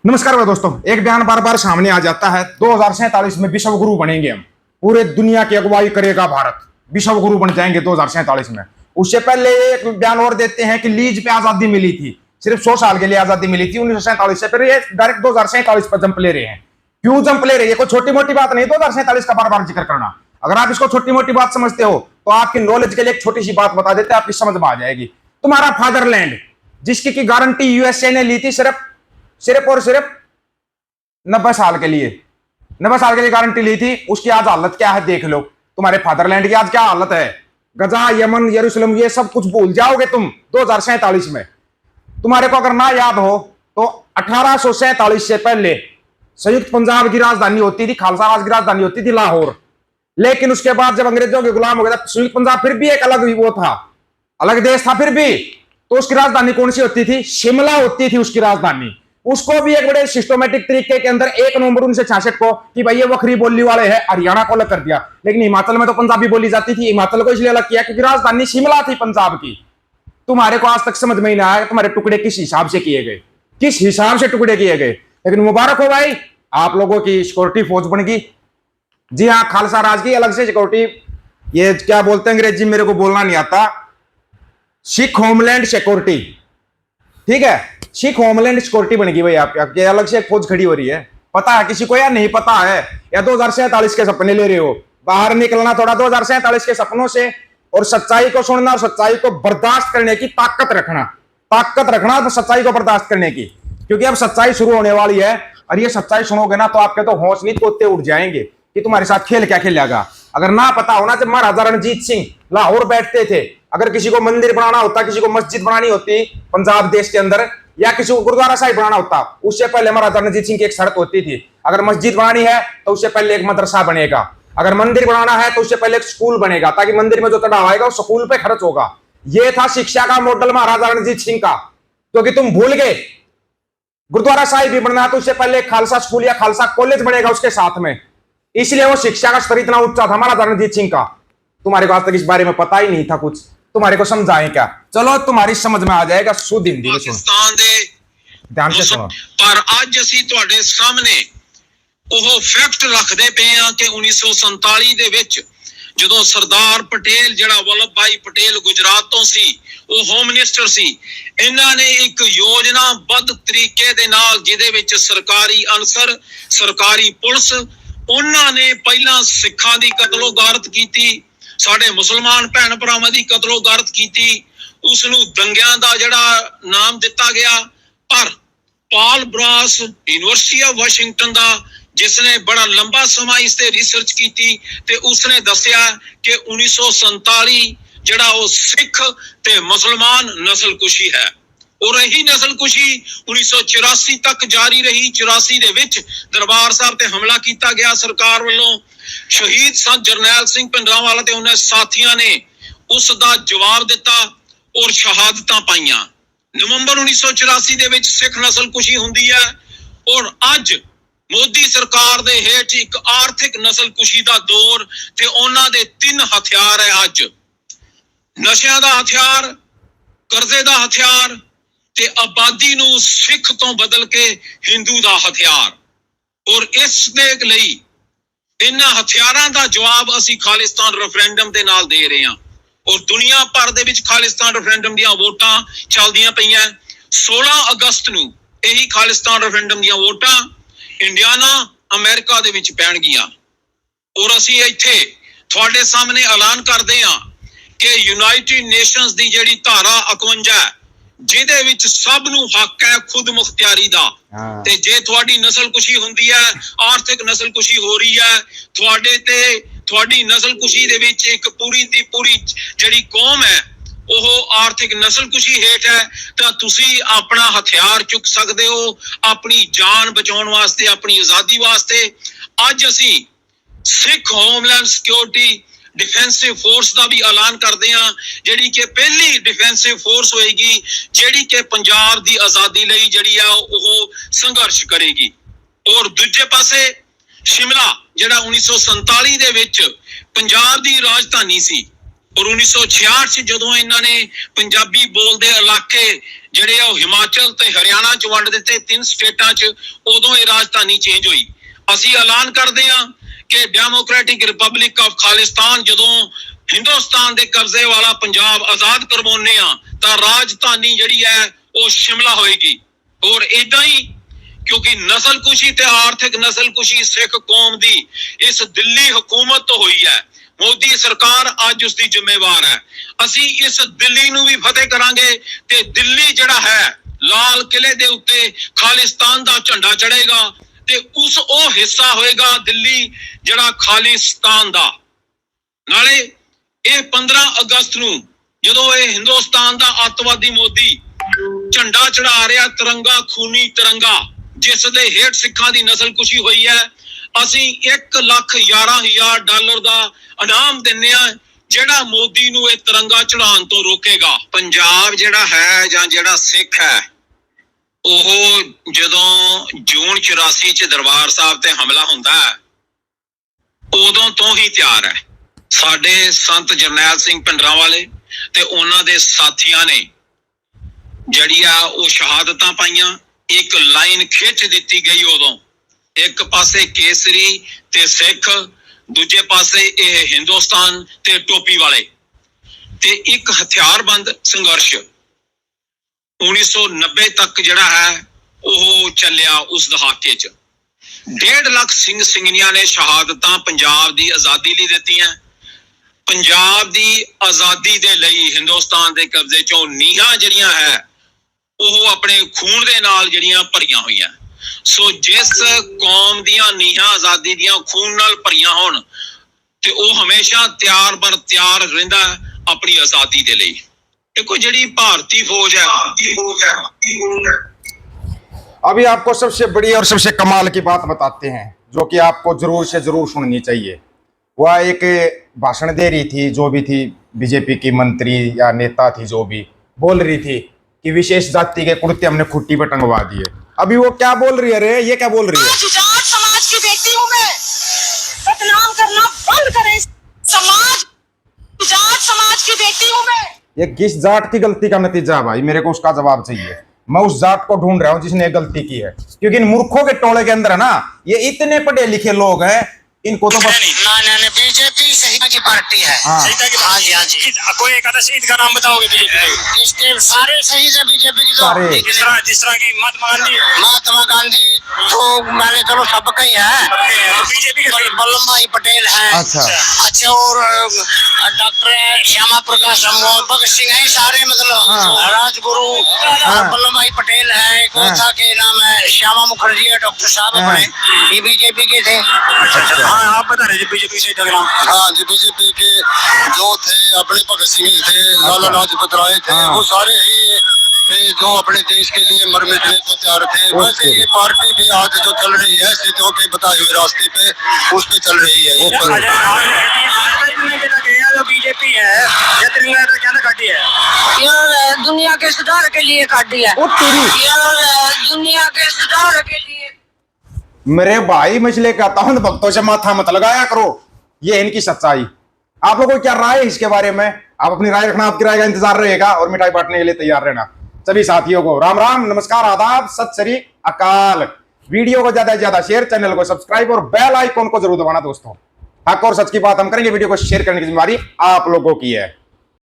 नमस्कार भाई दोस्तों। एक बयान बार बार सामने आ जाता है 2047 में विश्व गुरु बनेंगे हम, पूरे दुनिया की अगुवाई करेगा भारत, विश्व गुरु बन जाएंगे 2047 में। उससे पहले एक बयान और देते हैं कि लीज पे आजादी मिली थी, सिर्फ 100 साल के लिए आजादी मिली थी 1947 से, फिर ये डायरेक्ट 2047 पर जंप ले रहे हैं। क्यों जंप ले रहे हैं? ये कोई छोटी मोटी बात नहीं 2047 का बार बार जिक्र करना। अगर आप इसको छोटी मोटी बात समझते हो तो आपकी नॉलेज के लिए एक छोटी सी बात बता देते हैं, आपकी समझ में आ जाएगी। तुम्हारा फादरलैंड जिसकी की गारंटी यूएसए ने ली थी सिर्फ और सिर्फ 90 साल के लिए, 90 साल के लिए गारंटी ली थी, उसकी आज हालत क्या है देख लो। तुम्हारे फादरलैंड की आज क्या हालत है? गजा, यमन, यरूशलेम, ये सब कुछ भूल जाओगे तुम 2047 में। तुम्हारे को अगर ना याद हो तो 1847 से पहले संयुक्त पंजाब की राजधानी होती थी, खालसा राज की राजधानी होती थी लाहौर। लेकिन उसके बाद जब अंग्रेजों के गुलाम हो गए, संयुक्त पंजाब फिर भी एक अलग वो था, अलग देश था फिर भी। तो उसकी राजधानी कौन सी होती थी? शिमला होती थी उसकी राजधानी। उसको भी एक बड़े सिस्टमेटिक तरीके के अंदर 1 नवंबर 1966 को कि भाई ये वखरी बोली वाले हैं, हरियाणा को अलग कर दिया। लेकिन हिमाचल में तो पंजाबी बोली जाती थी, हिमाचल को इसलिए अलग किया क्योंकि राजधानी शिमला थी पंजाब की। तुम्हारे को आज तक समझ में ही ना आया तुम्हारे टुकड़े किस हिसाब से किए गए, किस हिसाब से टुकड़े किए गए। लेकिन मुबारक हो भाई, आप लोगों की सिक्योरिटी फौज बन गई। जी हाँ, खालसा राज की अलग से सिक्योरिटी, ये क्या बोलते हैं अंग्रेजी मेरे को बोलना नहीं आता, सिख होमलैंड सिक्योरिटी, ठीक है, सिख होमलैंड सिक्योरिटी बन गई भाई आपके अलग से एक फौज खड़ी हो रही है। पता है किसी को या नहीं पता है? या 2047 के सपने ले रहे हो? बाहर निकलना थोड़ा 2047 के सपनों से, और सच्चाई को सुनना और सच्चाई को बर्दाश्त करने की ताकत रखना तो सच्चाई को बर्दाश्त करने की, क्योंकि अब सच्चाई शुरू होने वाली है। और ये सच्चाई सुनोगे ना तो आपके तो हौसले तोते उठ जाएंगे कि तुम्हारे साथ खेल क्या खेलेगा। अगर ना पता होना, जब महाराजा रणजीत सिंह लाहौर बैठते थे, अगर किसी को मंदिर बनाना होता, किसी को मस्जिद बनानी होती पंजाब देश के अंदर, या किसी को गुरुद्वारा साहिब बनाना होता, उससे पहले महाराजा रणजीत सिंह की एक शर्त होती थी, अगर मस्जिद बनानी है तो उससे पहले एक मदरसा बनेगा, अगर मंदिर बनाना है तो उससे पहले एक स्कूल बनेगा, ताकि मंदिर में जो चढ़ावा आएगा वो स्कूल पे खर्च होगा। ये था शिक्षा का मॉडल महाराजा रणजीत सिंह का, क्योंकि तुम भूल गए। गुरुद्वारा साहिब भी बनना है तो उससे पहले खालसा स्कूल या खालसा कॉलेज बनेगा उसके साथ में, इसलिए वो शिक्षा का स्तर इतना ऊंचा था महाराजा रणजीत सिंह का। तुम्हारे को आज तक इस बारे में पता ही नहीं था कुछ, तुम्हारे को समझाएं क्या? चलो तुम्हारी समझ में आ जाएगा शुद्ध हिंदी में सुनो, ध्यान से सुनो। पर आज ਅਸੀਂ ਤੁਹਾਡੇ ਸਾਹਮਣੇ ਉਹ ਫੈਕਟ ਰੱਖਦੇ ਪਏ ਆ ਕਿ 1947 ਦੇ ਵਿੱਚ ਜਦੋਂ ਸਰਦਾਰ ਪਟੇਲ ਜਿਹੜਾ ਵਲਭ ਭਾਈ ਪਟੇਲ ਗੁਜਰਾਤ ਤੋਂ ਸੀ, ਉਹ ਹੋਮ ਮਿਨਿਸਟਰ ਸੀ, ਇਹਨਾਂ ਨੇ ਇੱਕ ਯੋਜਨਾਬੱਧ ਤਰੀਕੇ ਦੇ ਨਾਲ ਜਿਹਦੇ ਵਿੱਚ ਸਰਕਾਰੀ ਅਨਸਰ, ਸਰਕਾਰੀ ਪੁਲਿਸ, ਉਹਨਾਂ ਨੇ ਪਹਿਲਾਂ ਸਿੱਖਾਂ ਦੀ ਕਤਲੋਗਾਰਤ ਕੀਤੀ, ਸਾਡੇ ਮੁਸਲਮਾਨ ਭੈਣ ਭਰਾਵਾਂ ਦੀ ਕਤਲੋਗਾਰਤ ਕੀਤੀ, ਉਸ ਨੂੰ ਦੰਗਿਆਂ ਦਾ ਜਿਹੜਾ ਨਾਮ ਦਿੱਤਾ ਗਿਆ। ਪਰ ਪਾਲ ਬਰਾਸ यूनिवर्सिटी ऑफ वाशिंगटन ਦਾ जिसने बड़ा लंबा समय इस ते रिसर्च की ते उसने दसिया कि 1947 जड़ा वो सिख ते मुसलमान नस्लकुशी है, और यही नस्लकुशी 1984 तक जारी रही। 84 दे विच दरबार साहब ते हमला किया गया सरकार वालों, शहीद संत जरनैल सिंह भिंडरांवाला ते उन्हें साथियों ने उसका जवाब दिता और शहादतां पाईयां। नवंबर 1984 दे विच सिख नस्लकुशी हुंदी है, और अज मोदी सरकार दे हेठ एक आर्थिक नस्लकुशी दा दौर ते उन्हां दे 3 हथियार है। अज नशियां दा हथियार, कर्जे दा हथियार ते आबादी नूं सिख तो बदल के हिंदू दा हथियार। और इस दे लई इन्हां हथियारां दा जवाब असीं खालिस्तान रेफरेंडम दे नाल दे रहे हां, और दुनिया भर दे विच खालिस्तान रेफरेंडम दीयां वोटां चलदियां पईयां। 16 अगस्त नूं यही खालिस्तान रेफरेंडम दीयां वोटां इंडियाना अमेरिका दे विच पैण गियां, और असीं इत्थे तुहाडे सामने ऐलान करदे हां कि यूनाइटेड नेशंस दी जिहड़ी धारा 51 जिहदे विच सब नूं हक है खुद मुख्तियारी दा, ते जे तुहाडी नस्लकुशी हुंदी है, आर्थिक नस्लकुशी हो रही है, तुहाडे ते तुहाडी नस्लकुशी दे विच एक पूरी दी पूरी जिहड़ी कौम है ਉਹ ਆਰਥਿਕ ਨਸਲਕੁਸ਼ੀ ਹੇਠ ਹੈ, ਤਾਂ ਤੁਸੀਂ ਆਪਣਾ ਹਥਿਆਰ ਚੁੱਕ ਸਕਦੇ ਹੋ ਆਪਣੀ ਜਾਨ ਬਚਾਉਣ ਵਾਸਤੇ, ਆਪਣੀ ਆਜ਼ਾਦੀ ਵਾਸਤੇ। ਅੱਜ ਅਸੀਂ ਸਿੱਖ ਹੋਮਲੈਂਡ ਸਿਕਿਉਰਿਟੀ डिफेंसिव फोर्स का भी ऐलान करते हैं, जिहड़ी कि पहली डिफेंसिव फोर्स होएगी जिहड़ी कि पंजाब की आज़ादी लई जिहड़ी है वो संघर्ष करेगी। और दूजे पासे शिमला जिहड़ा 1947 दे विच पंजाब की राजधानी सी, ਔਰ 1966 ਚ ਜਦੋਂ ਇਹਨਾਂ ਨੇ ਪੰਜਾਬੀ ਬੋਲਦੇ ਇਲਾਕੇ ਜਿਹੜੇ ਆ ਉਹ ਹਿਮਾਚਲ ਤੇ ਹਰਿਆਣਾ ਚ ਵੰਡ ਦਿੱਤੇ, 3 ਸਟੇਟਾਂ ਚ, ਉਦੋਂ ਇਹ ਰਾਜਧਾਨੀ ਚੇਂਜ ਹੋਈ। ਅਸੀਂ ਐਲਾਨ ਕਰਦੇ ਹਾਂ ਕਿ ਡੈਮੋਕ੍ਰੈਟਿਕ ਰਿਪਬਲਿਕ ਆਫ ਖਾਲਿਸਤਾਨ ਜਦੋਂ ਹਿੰਦੁਸਤਾਨ ਦੇ ਕਬਜ਼ੇ ਵਾਲਾ ਪੰਜਾਬ ਆਜ਼ਾਦ ਕਰਵਾਉਂਦੇ ਆ ਤਾਂ ਰਾਜਧਾਨੀ ਜਿਹੜੀ ਹੈ ਉਹ ਸ਼ਿਮਲਾ ਹੋਏਗੀ। ਔਰ ਇਦਾਂ ਹੀ ਕਿਉਂਕਿ ਨਸਲਕੁਸ਼ੀ ਤੇ ਆਰਥਿਕ ਨਸਲਕੁਸ਼ੀ ਸਿੱਖ ਕੌਮ ਦੀ ਇਸ ਦਿੱਲੀ ਹਕੂਮਤ ਤੋਂ ਹੋਈ ਹੈ। ਮੋਦੀ ਸਰਕਾਰ ਅੱਜ ਉਸ ਦੀ ਜ਼ਿੰਮੇਵਾਰ ਹੈ। ਅਸੀਂ ਇਸ ਦਿੱਲੀ ਨੂੰ ਵੀ ਫਤਿਹ ਕਰਾਂਗੇ ਤੇ ਦਿੱਲੀ ਜਿਹੜਾ ਹੈ ਲਾਲ ਕਿਲੇ ਦੇ ਉੱਤੇ ਖਾਲਿਸਤਾਨ ਦਾ ਝੰਡਾ ਚੜੇਗਾ ਤੇ ਉਹ ਹਿੱਸਾ ਹੋਏਗਾ ਦਿੱਲੀ ਜਿਹੜਾ ਖਾਲਿਸਤਾਨ ਦਾ। ਨਾਲੇ ਇਹ 15 ਅਗਸਤ ਨੂੰ ਜਦੋਂ ਇਹ ਹਿੰਦੁਸਤਾਨ ਦਾ ਅੱਤਵਾਦੀ ਮੋਦੀ ਝੰਡਾ ਚੜਾ ਰਿਹਾ, ਤਿਰੰਗਾ ਖੂਨੀ ਤਿਰੰਗਾ, ਜਿਸ ਦੇ ਹੇਠ ਸਿੱਖਾਂ ਦੀ ਨਸਲਕੁਸ਼ੀ ਹੋਈ ਹੈ, ਅਸੀਂ $1,11,000 ਦਾ ਇਨਾਮ ਦਿੰਨੇ ਆ ਜਿਹੜਾ ਮੋਦੀ ਨੂੰ ਇਹ ਤਿਰੰਗਾ ਚੜਾਉਣ ਤੋਂ ਰੋਕੇਗਾ। ਪੰਜਾਬ ਜਿਹੜਾ ਹੈ ਜਾਂ ਜਿਹੜਾ ਸਿੱਖ ਹੈ ਉਹ ਜਦੋਂ ਜੂਨ 84 ਚ ਦਰਬਾਰ ਸਾਹਿਬ ਤੇ ਹਮਲਾ ਹੁੰਦਾ ਹੈ ਉਦੋਂ ਤੋਂ ਹੀ ਤਿਆਰ ਹੈ। ਸਾਡੇ ਸੰਤ ਜਰਨੈਲ ਸਿੰਘ ਭਿੰਡਰਾਂਵਾਲੇ ਤੇ ਉਹਨਾਂ ਦੇ ਸਾਥੀਆਂ ਨੇ ਜਿਹੜੀ ਆ ਉਹ ਸ਼ਹਾਦਤਾਂ ਪਾਈਆਂ। ਇੱਕ ਲਾਈਨ ਖਿੱਚ ਦਿੱਤੀ ਗਈ ਉਦੋਂ, ਇੱਕ ਪਾਸੇ ਕੇਸਰੀ ਤੇ ਸਿੱਖ, ਦੂਜੇ ਪਾਸੇ ਇਹ ਹਿੰਦੁਸਤਾਨ ਤੇ ਟੋਪੀ ਵਾਲੇ, ਤੇ ਇੱਕ ਹਥਿਆਰਬੰਦ ਸੰਘਰਸ਼ 1990 ਤੱਕ ਜਿਹੜਾ ਹੈ ਉਹ ਚੱਲਿਆ। ਉਸ ਦਹਾਕੇ 'ਚ 1.5 ਲੱਖ ਸਿੰਘ ਸਿੰਘਣੀਆਂ ਨੇ ਸ਼ਹਾਦਤਾਂ ਪੰਜਾਬ ਦੀ ਆਜ਼ਾਦੀ ਲਈ ਦਿੱਤੀਆਂ। ਪੰਜਾਬ ਦੀ ਆਜ਼ਾਦੀ ਦੇ ਲਈ ਹਿੰਦੁਸਤਾਨ ਦੇ ਕਬਜ਼ੇ 'ਚੋਂ ਨੀਹਾਂ ਜਿਹੜੀਆਂ ਹੈ ਉਹ ਆਪਣੇ ਖੂਨ ਦੇ ਨਾਲ ਜਿਹੜੀਆਂ ਭਰੀਆਂ ਹੋਈਆਂ। ਸੋ ਜਿਸ ਕੌਮ ਦੀਆਂ ਨੀਹਾਂ ਆਜ਼ਾਦੀ ਦੀਆਂ ਖੂਨ ਨਾਲ ਭਰੀਆਂ ਹੋਣ ਤੇ ਉਹ ਹਮੇਸ਼ਾ ਤਿਆਰ ਬਰ ਤਿਆਰ ਰਹਿੰਦਾ ਆਪਣੀ ਆਜ਼ਾਦੀ ਦੇ ਲਈ। देखो जी भारतीय फौज है, अभी आपको सबसे बड़ी और सबसे कमाल की बात बताते हैं जो कि आपको जरूर से जरूर सुननी चाहिए। वह एक भाषण दे रही थी, जो भी थी बीजेपी की मंत्री या नेता थी, जो भी बोल रही थी कि विशेष जाति के कुर्ते हमने खुट्टी पर टंगवा दिए। अभी वो क्या बोल रही है रे, ये क्या बोल रही है? जाट समाज की बेटी हूं मैं, बदनाम करना बंद करें समाज, जाट समाज की बेटी हूं मैं। ये किस जाट की गलती का नतीजा है भाई? मेरे को उसका जवाब चाहिए। मैं उस जाट को ढूंढ रहा हूं जिसने गलती की है, क्योंकि इन मूर्खों के टोले के अंदर है ना, ये इतने पढ़े लिखे लोग हैं, इनको तो बस ना बीजेपी सही की पार्टी है। हाँ हाँ जी कोई एक आधा शहीद का नाम बताओगे बीजेपी? इसके सारे शहीद है बीजेपी की। सारे। जिस तरह की महात्मा गांधी तो मैंने चलो सबका ही है, बीजेपी के वल्लभ भाई पटेल है। अच्छा अच्छा, और डॉक्टर श्यामा प्रकाश भगत सिंह है, सारे मतलब राजगुरु वल्लभ भाई पटेल है। कोथा के नाम है श्यामा मुखर्जी है, डॉक्टर साहब अपने, ये बीजेपी के थे। हाँ आप बता रहे थे बीजेपी से नाम। हाँ जी, बीजेपी के जो थे अपने भगत सिंह थे, लाला लाजपत राय थे, वो सारे ही थे जो अपने देश के लिए मर मिटने को तैयार थे। वैसे ये पार्टी भी आज जो चल रही है सीधों के बताए हुए रास्ते पे उस पे चल रही है। जो बीजेपी है या तिरंगा क्या काटी है? यार दुनिया के सुधार के लिए काटी है। ओ तेरी यार दुनिया के सुधार के लिए। मेरे भाई मछले कहता हूं भक्तों से माथा मत लगाया करो, ये इनकी सच्चाई। आप लोगों को क्या राय है इसके बारे में? आप अपनी राय रखना, आपकी राय का इंतजार रहेगा और मिठाई बांटने के लिए तैयार रहना। सभी साथियों को राम राम, नमस्कार, आदाब, सत श्री अकाल। वीडियो को ज्यादा से ज्यादा शेयर, चैनल को सब्सक्राइब और बेल आइकॉन को जरूर दबाना दोस्तों। हक और सच की बात हम करेंगे, वीडियो को शेयर करने की जिम्मेदारी आप लोगों की है।